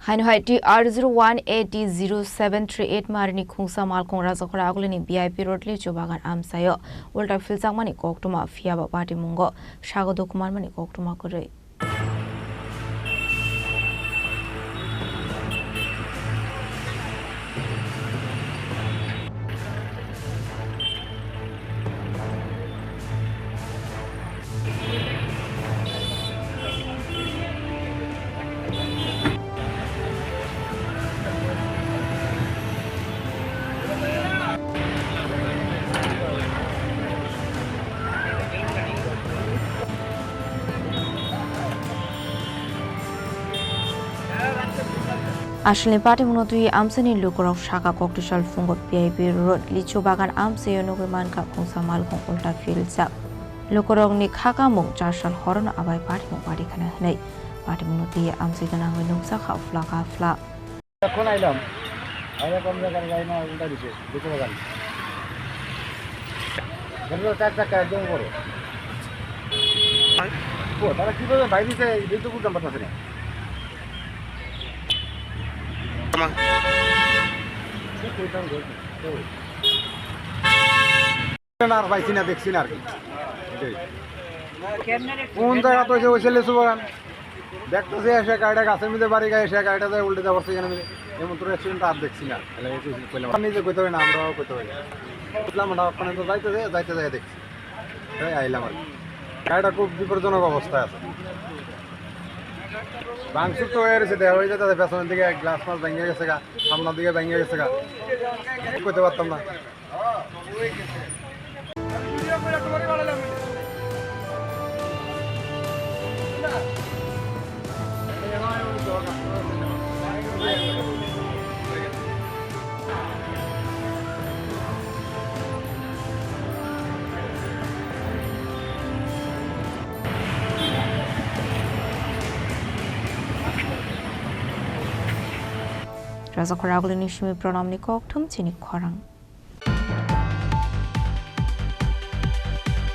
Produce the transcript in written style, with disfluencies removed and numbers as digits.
Haino TR01AT-0738 Marini Khungsa Malkhung Rajakhor Agulini VIP Road Lichubagan Amchaio Ultaphiljakmani Koktwma Phiyaba Patimwng Sago Dukhu Manmani Koktwma Kwrwi Ashley Patimwng tui amsani lukorok Saga Koktwma Fungo VIP Road Lichubagan Amchaio Khungsa Malkhung Ultaphiljakmani lukorok ni khakamung chasal horon abai Patimwng pari khana hnai Patimwng tui amchai gana hoi nungsa kha flaka fla এখন আইলাম আরে কম জায়গায় যাই না উল্টা দিছে Lichubagan গরু চার চাকা একদম বড় ও তারা কি বলে বাইরে দিছে দেখতে বুঝতে পারতাছ না আর পাইছি না দেখছি না আর কি কোন জায়গা তো ওই Lichubagan দেখতেছি এসে গাড়িটা গাছের মধ্যে বাড়ি গায়ে এসে গাড়িটা যায় উল্টে যাওয়ার সেখানে এমন তোর অ্যাক্সিডেন্ট আর দেখছি না নিজে কইতে হবে না আমরাও কইতে হবে বুঝলাম না ওখানে তো যাইতে যায় দেখছি তাই আইলাম আর গাড়িটা খুব বিপজ্জনক অবস্থায় আছে ভাঙচুর তো হয়ে গেছে দেওয়া হয়ে যায় তাদের পেছনের দিকে গ্লাস মাছ ভেঙে গেছে গা সামনের দিকে ভেঙে গেছে গা করতে পারতাম না Rajakhor Agulini Shimi Pranamni Koktwma Chini Khorang